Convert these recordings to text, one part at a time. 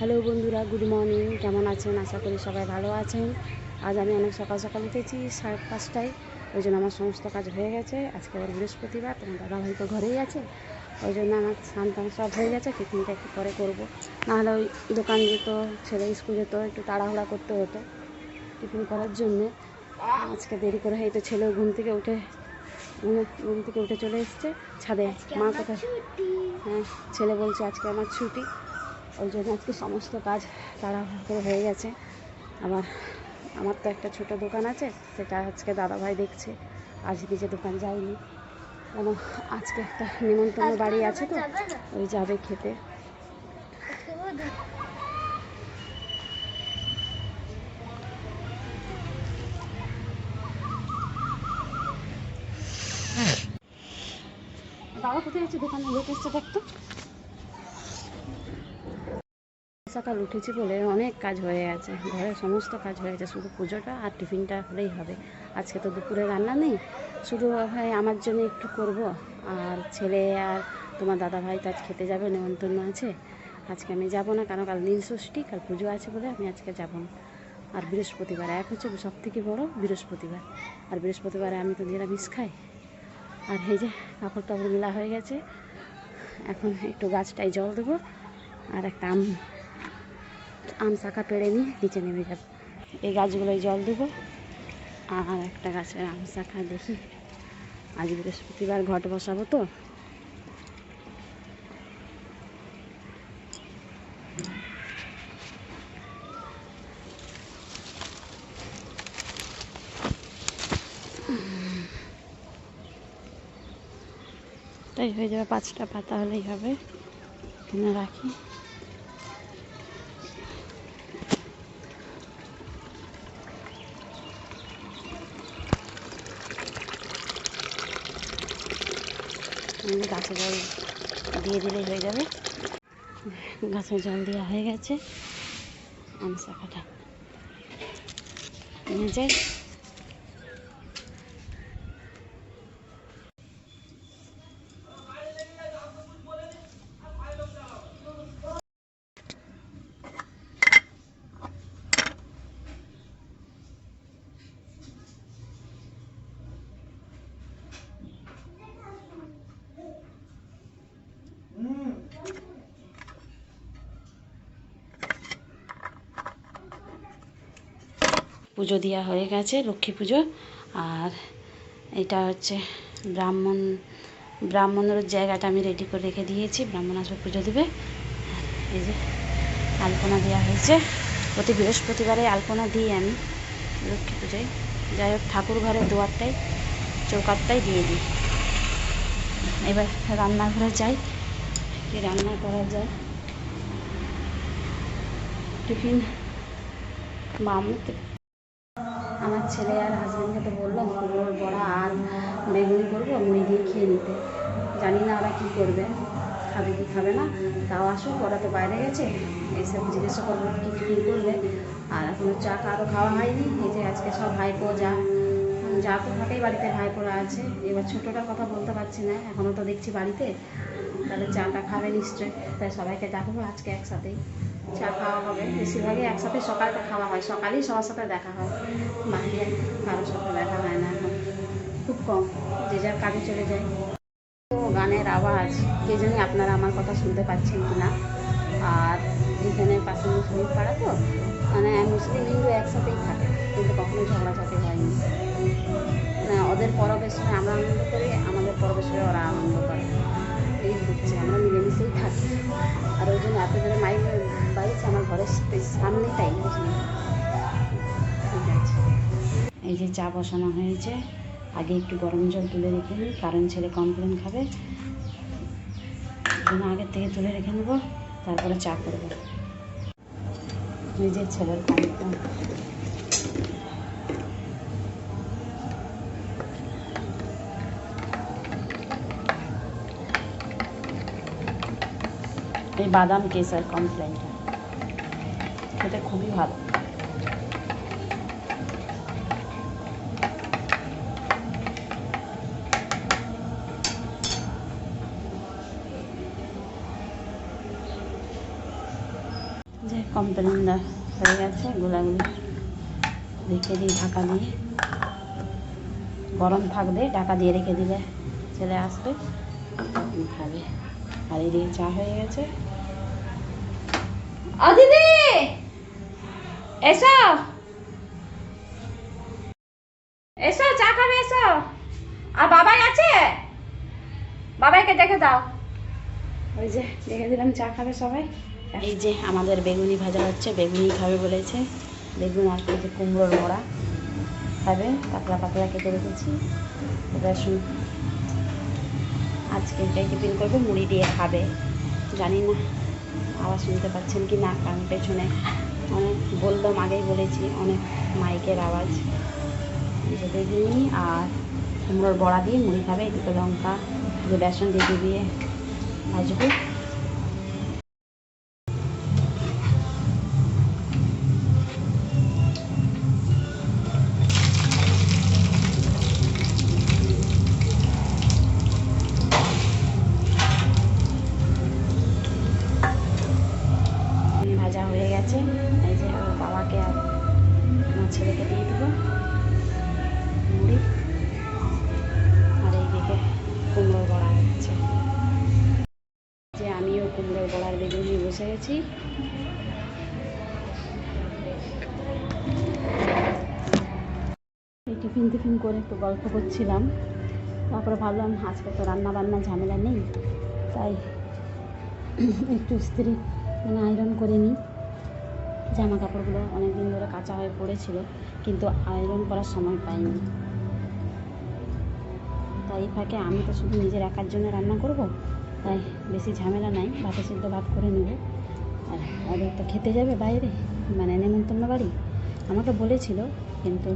Hello বন্ধুরা, good morning. কেমন আছেন? আশা করি সবাই ভালো আছেন। আজ আমি অনেক সকাল সকাল উঠেছি, 5:30টায়। ওই জন্য আমার সমস্ত কাজ হয়ে গেছে। আজকে আবার বৃহস্পতিবার, তোমার দাদাভাই তো ঘরেই আছে। ওই জন্য আমার স্নান টান সব হয়ে গেছে। টিফিনটা একটু পরে করবো, নাহলে ওই দোকান যেত, ছেলে স্কুল যেত, একটু তাড়াহুড়া করতে হতো টিফিন করার জন্যে। আজকে দেরি করে হয় তো, ছেলেও ঘুম থেকে উঠে চলে এসছে ছাদে। মা কোথায়? হ্যাঁ, ছেলে বলছে আজকে আমার ছুটি। ওই জন্য আজকে সমস্ত কাজ তাড়াহুড়ো করে হয়ে গেছে। আবার আমার তো একটা ছোট দোকান আছে, সেটা আজকে দাদাভাই দেখছে। আজ নিজে দোকান যায়নি, কেন আজকে একটা নিমন্ত্রণ বাড়ি আছে তো, ওই যাবে খেতে। বাবা কোথায় আছে? দোকানে লোক এসছে দেখতো। সকাল উঠেছি বলে অনেক কাজ হয়ে গেছে, ঘরের সমস্ত কাজ হয়ে গেছে, শুধু পুজোটা আর টিফিনটা হলেই হবে। আজকে তো দুপুরে রান্না নেই, শুধু হয় আমার জন্য একটু করব। আর ছেলে আর তোমার দাদাভাই তো আজ খেতে যাবে, নেমন্তন্ন আছে। আজকে আমি যাব না, কারণ কাল নীল ষষ্ঠী, কাল পুজো আছে বলে আমি আজকে যাব না। আর বৃহস্পতিবার এক হচ্ছে সব থেকে বড়ো বৃহস্পতিবার, আর বৃহস্পতিবারে আমি তো নিরামিষ খাই। আর এই যে কাপড় টাপড় মেলা হয়ে গেছে, এখন একটু গাছটায় জল দেবো, আর একটা আম শাখা পেড়ে নিয়ে নিচে নেমে যাব। এই গাছগুলোয় জল দেবো, আর একটা গাছের আম শাখা দেখি। আজ বৃহস্পতিবার ঘট বসাবো তো। তাই হয়ে যাবে, 5টা পাতা হলেই হবে। কিনে রাখি। গাছে জল দিয়ে দিলেই হয়ে যাবে। গাছে জল দেওয়া হয়ে গেছে। আম শাখাটা নিয়ে যাই। পুজো দেওয়া হয়ে গেছে, লক্ষ্মী পুজো। আর এটা হচ্ছে ব্রাহ্মণের জায়গাটা আমি রেডি করে রেখে দিয়েছি, ব্রাহ্মণ আসবে পুজো দেবে। এই যে আলপনা দেওয়া হয়েছে, প্রতি বৃহস্পতিবারে আলপনা দিই আমি লক্ষ্মী পুজোয়। যাই হোক, ঠাকুর ঘরের দুয়ারটাই চৌকাঠটাই দিয়ে দিই। এবার রান্নাঘরে যাই, কি রান্না করা যায়। টিফিন আমার ছেলে আর হাজব্যান্ডকে তো বললাম কুমড়োর বড়া আর বেগুনি করবো, মুড়ি দিয়ে খেয়ে নিতে। জানি না ওরা কী করবে, খাবে কি খাবে না। তাও আসুক, ওরা তো বাইরে গেছে, এইসব জিজ্ঞাসা করবো কী টিফিন করবে। আর এখনও চা কারও খাওয়া হয়নি। এই যে আজকে সব ভাইপো যা তো থাকেই বাড়িতে, ভাইপোরা আছে। এবার ছোটোটার কথা বলতে পারছি না, এখনও তো দেখছি বাড়িতে। তাহলে চাটা খাবে নিশ্চয়ই, তাই সবাইকে ডাকবো আজকে একসাথেই চা খাওয়া হবে। বেশিরভাগই একসাথে সকালটা খাওয়া হয়, সকালেই সবার সাথে দেখা হয়, বাইরে কারোর সাথে দেখা হয় না এখন, খুব কম, যে যার কাজে চলে যায়। তো গানের আওয়াজ, কে জানি আপনারা আমার কথা শুনতে পাচ্ছেন কি না। আর এখানে পাশে মুসলিম পাড়া তো, মানে মুসলিম হিন্দু একসাথেই থাকে, কিন্তু কখনো ঝগড়াঝাটি হয়নি। ওদের পরবের সময় আমরা আনন্দ করি, আমাদের পরবের সময় ওরা আনন্দ করে, এই হচ্ছে, আমরা মিলেমিশেই থাকি। আর ওই জন্য এত জোরে মাইক বাড়িছে আমার ঘরের সামনেটাই, বুঝলি। ঠিক আছে, এই যে চা বসানো হয়েছে। আগে একটু গরম জল তুলে রেখে নিই, কারণ ছেলে কমপ্লেন খাবে, জন্য আগের থেকে তুলে রেখে নেবো, তারপরে চা করবো। এই যে ছেলের কমপ্লেন। এই বাদাম কেসার কমপ্লেনটা খেতে খুবই ভালো। যে কমপ্লেন হয়ে গেছে, গোলাগুলি রেখে দিই ঢাকা দিয়ে, গরম থাকবে, ঢাকা দিয়ে রেখে দিলে ছেলে আসবে খাবে। আর এদিকে চা হয়ে গেছে। ও দিদি এসো এসো, চা খাবে এসো। আর বাবাই আছে, বাবাইকে দেখে দাও। ওই যে দেখে দিলাম, চা খাবে সবাই। এই যে আমাদের বেগুনি ভাজা হচ্ছে, বেগুনি খাবে বলেছে। বেগুন আর এই যে কুমড়োর বড়া খাবে, পাতলা পাতলা কেটে রেখেছি। রসুন আজকে এটাই টিফিন করবে, মুড়ি দিয়ে খাবে। জানি না আওয়াজ শুনতে পাচ্ছেন কি না, কারণ পেছনে অনেক বললাম, আগেই বলেছি, অনেক মাইকের আওয়াজ। এই যে বেগুনি আর কুমড়োর বড়া দিয়ে মুড়ি খাবে। এই দুটো লঙ্কা যে বেসন দিয়ে দিয়ে ভাজবে। ভাজা হয়ে গেছে। এই যে বাবাকে আর আমার ছেলেকে দিয়ে দেবো মুড়ি। আর এইদিকে কুমড়োর বড়া হচ্ছে, যে আমিও কুমড়োর বড়ার বেগুনি বসে গেছি। এই টিফিন করে একটু গল্প করছিলাম, তারপরে ভাবলাম আজকে তো রান্না বান্না ঝামেলা নেই, তাই একটু ইস্ত্রি আয়রন করে নিই। জামা কাপড়গুলো অনেক দিন ধরে কাঁচা হয়ে পড়েছিল, কিন্তু আয়রন করার সময় পাইনি। তাই ফাঁকে আমি তো শুধু নিজের একার জন্য রান্না করব, তাই বেশি ঝামেলা নাই। ভাতে সিদ্ধ ভাত করে নেব। আর ওদের তো খেতে যাবে বাইরে, মানে নেমন্তন্ন বাড়ি। আমাকে বলেছিল, কিন্তু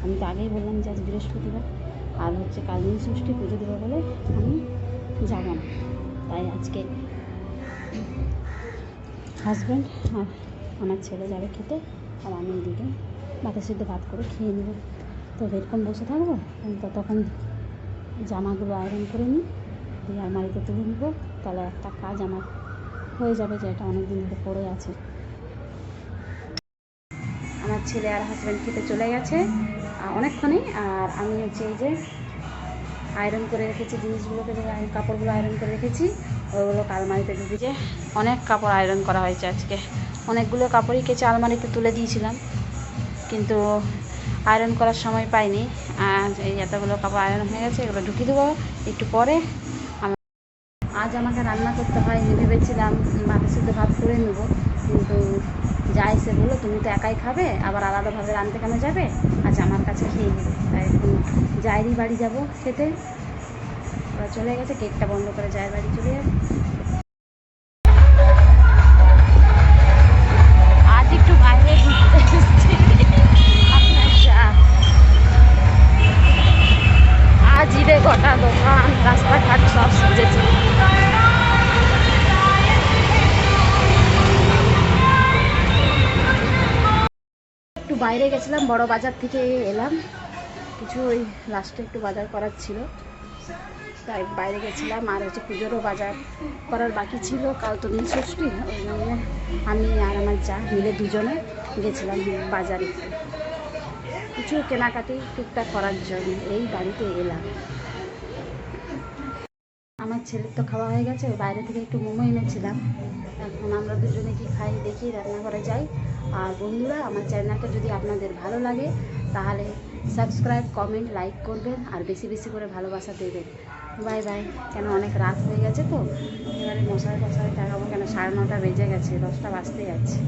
আমি তো আগেই বললাম যে আজ বৃহস্পতিবার আর হচ্ছে কালদিন ষষ্ঠী, পুজো দেবো বলে আমি যাব না। তাই আজকে হাজব্যান্ড আর আমার ছেলে যাবে খেতে, আর আমি এদিকে ভাতে সিদ্ধ ভাত করে খেয়ে নেব। তো এরকম বসে থাকবো, ততক্ষণ জামাগুলো আয়রন করে নিই, দিয়ে আলমারিতে তুলে নেবো। তাহলে একটা কাজ আমার হয়ে যাবে, যে এটা অনেক দিন ধরে পড়ে আছে। আমার ছেলে আর হাজব্যান্ড খেতে চলে গেছে অনেকক্ষণই। আর আমি হচ্ছে এই যে আয়রন করে রেখেছি জিনিসগুলোকে, যে কাপড়গুলো আয়রন করে রেখেছি, ওইগুলো আলমারিতে ঢুকে। যে অনেক কাপড় আয়রন করা হয়েছে আজকে, অনেকগুলো কাপড়ই কেচে আলমারিতে তুলে দিয়েছিলাম, কিন্তু আয়রন করার সময় পাইনি। আর এই এতগুলো কাপড় আয়রন হয়ে গেছে, এগুলো ঢুকিয়ে দেবো একটু পরে। আজ আমাকে রান্না করতে হয়, ভেবেছিলাম ভাতে সিদ্ধ ভাত করে নেবো, কিন্তু যা এসে বললো তুমি তো একাই খাবে, আবার আলাদাভাবে রাঁধতে কেন যাবে, আজ আমার কাছে খেয়ে নেবে। তাই এখন জায়েরই বাড়ি যাব খেতে। ওরা চলে গেছে, গেটটা বন্ধ করে জায়ের বাড়ি চলে যাবে। আজ একটু বাইরে আজ ঈদে গোটা দোকান রাস্তাঘাট সব সেজেছে। একটু বাইরে গেছিলাম, বড় বাজার থেকে এলাম, কিছু ওই লাস্টে একটু বাজার করার ছিল, তাই বাইরে গেছিলাম। আর হচ্ছে পুজোরও বাজার করার বাকি ছিল, কাল তো নীল ষষ্ঠী, ওই জন্য আমি আর আমার যা মিলে দুজনে গেছিলাম বাজারে কিছু কেনাকাটি টুকটাক করার জন্য। এই বাড়িতে এলাম। আমার ছেলের তো খাওয়া হয়ে গেছে, বাইরে থেকে একটু মোমো এনেছিলাম। এখন আমরা দুজনে কি খাই দেখি, রান্নাঘরে যাই। আর বন্ধুরা, আমার চ্যানেলটা যদি আপনাদের ভালো লাগে তাহলে সাবস্ক্রাইব, কমেন্ট, লাইক করবেন, আর বেশি বেশি করে ভালোবাসা দেবেন। Bye bye. কেন অনেক রাত হয়ে গেছে তো, এবারে মশারি টাঙাবো কেন, 9:30 বেজে গেছে, 10টা বাজতে যাচ্ছে।